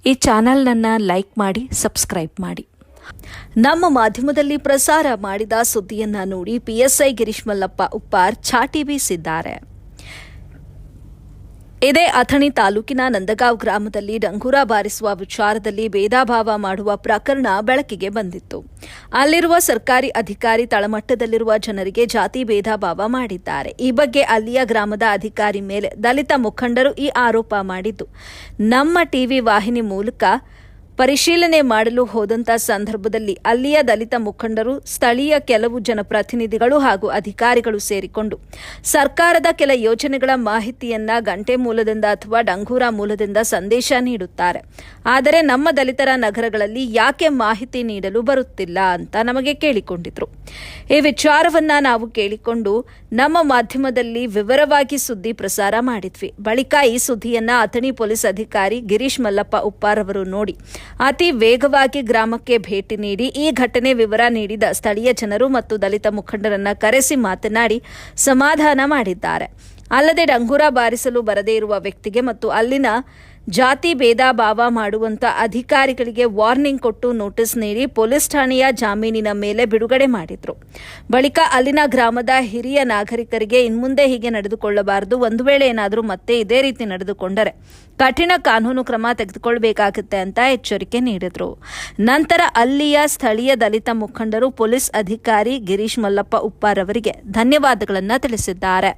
ಈ ಚಾನೆಲ್ನನ್ನು ಲೈಕ್ ಮಾಡಿ, ಸಬ್ಸ್ಕ್ರೈಬ್ ಮಾಡಿ. ನಮ್ಮ ಮಾಧ್ಯಮದಲ್ಲಿ ಪ್ರಸಾರ ಮಾಡಿದ ಸುದ್ದಿಯನ್ನ ನೋಡಿ PSI ಗಿರೀಶ್ ಮಲ್ಲಪ್ಪ ಉಪ್ಪಾರ್ ಚಾಟಿ ಬೀಸಿದ್ದಾರೆ. ಇದೇ ಅಥಣಿ ತಾಲೂಕಿನ ನಂದಗಾಂವ್ ಗ್ರಾಮದಲ್ಲಿ ಡಂಗೂರ ಬಾರಿಸುವ ವಿಚಾರದಲ್ಲಿ ಭೇದಭಾವ ಮಾಡುವ ಪ್ರಕರಣ ಬೆಳಕಿಗೆ ಬಂದಿತ್ತು. ಅಲ್ಲಿರುವ ಸರ್ಕಾರಿ ಅಧಿಕಾರಿ ತಳಮಟ್ಟದಲ್ಲಿರುವ ಜನರಿಗೆ ಜಾತಿ ಭೇದಭಾವ ಮಾಡಿದ್ದಾರೆ. ಈ ಬಗ್ಗೆ ಅಲ್ಲಿಯ ಗ್ರಾಮದ ಅಧಿಕಾರಿ ಮೇಲೆ ದಲಿತ ಮುಖಂಡರು ಈ ಆರೋಪ ಮಾಡಿದ್ದು, ನಮ್ಮ ಟಿವಿ ವಾಹಿನಿ ಮೂಲಕ ಪರಿಶೀಲನೆ ಮಾಡಲು ಹೋದಂಥ ಸಂದರ್ಭದಲ್ಲಿ ಅಲ್ಲಿಯ ದಲಿತ ಮುಖಂಡರು, ಸ್ಥಳೀಯ ಕೆಲವು ಜನಪ್ರತಿನಿಧಿಗಳು ಹಾಗೂ ಅಧಿಕಾರಿಗಳು ಸೇರಿಕೊಂಡು ಸರ್ಕಾರದ ಕೆಲ ಯೋಜನೆಗಳ ಮಾಹಿತಿಯನ್ನ ಗಂಟೆ ಮೂಲದಿಂದ ಅಥವಾ ಡಂಗೂರ ಮೂಲದಿಂದ ಸಂದೇಶ ನೀಡುತ್ತಾರೆ. ಆದರೆ ನಮ್ಮ ದಲಿತರ ನಗರಗಳಲ್ಲಿ ಯಾಕೆ ಮಾಹಿತಿ ನೀಡಲು ಬರುತ್ತಿಲ್ಲ ಅಂತ ನಮಗೆ ಕೇಳಿಕೊಂಡಿದ್ರು. ಈ ವಿಚಾರವನ್ನ ನಾವು ಕೇಳಿಕೊಂಡು ನಮ್ಮ ಮಾಧ್ಯಮದಲ್ಲಿ ವಿವರವಾಗಿ ಸುದ್ದಿ ಪ್ರಸಾರ ಮಾಡಿದ್ವಿ. ಬಳಿಕ ಈ ಸುದ್ದಿಯನ್ನ ಅಥಣಿ ಪೊಲೀಸ್ ಅಧಿಕಾರಿ ಗಿರೀಶ್ ಮಲ್ಲಪ್ಪ ಉಪ್ಪಾರ್ ಅವರು ನೋಡಿ ಅತಿ ವೇಗವಾಗಿ ಗ್ರಾಮಕ್ಕೆ ಭೇಟಿ ನೀಡಿ ಈ ಘಟನೆ ವಿವರ ನೀಡಿದ ಸ್ಥಳೀಯ ಜನರು ಮತ್ತು ದಲಿತ ಮುಖಂಡರನ್ನ ಕರೆಸಿ ಮಾತನಾಡಿ ಸಮಾಧಾನ ಮಾಡಿದ್ದಾರೆ. ಅಲ್ಲದೆ ಡಂಗೂರ ಬಾರಿಸಲು ಬರದೇ ಇರುವ ವ್ಯಕ್ತಿಗೆ ಮತ್ತು ಅಲ್ಲಿನ ಜಾತಿ ಭೇದಭಾವ ಮಾಡುವಂತ ಅಧಿಕಾರಿಗಳಿಗೆ ವಾರ್ನಿಂಗ್ ಕೊಟ್ಟು ನೋಟಿಸ್ ನೀಡಿ ಪೊಲೀಸ್ ಠಾಣೆಯ ಜಾಮೀನಿನ ಮೇಲೆ ಬಿಡುಗಡೆ ಮಾಡಿದ್ರು. ಬಳಿಕ ಅಲ್ಲಿನ ಗ್ರಾಮದ ಹಿರಿಯ ನಾಗರಿಕರಿಗೆ ಇನ್ಮುಂದೆ ಹೀಗೆ ನಡೆದುಕೊಳ್ಳಬಾರದು, ಒಂದು ವೇಳೆ ಏನಾದರೂ ಮತ್ತೆ ಇದೇ ರೀತಿ ನಡೆದುಕೊಂಡರೆ ಕಠಿಣ ಕಾನೂನು ಕ್ರಮ ತೆಗೆದುಕೊಳ್ಳಬೇಕಾಗುತ್ತೆ ಅಂತ ಎಚ್ಚರಿಕೆ ನೀಡಿದ್ರು. ನಂತರ ಅಲ್ಲಿಯ ಸ್ಥಳೀಯ ದಲಿತ ಮುಖಂಡರು ಪೊಲೀಸ್ ಅಧಿಕಾರಿ ಗಿರೀಶ್ ಮಲ್ಲಪ್ಪ ಉಪ್ಪಾರ್ ಅವರಿಗೆ ಧನ್ಯವಾದಗಳನ್ನು ತಿಳಿಸಿದ್ದಾರೆ.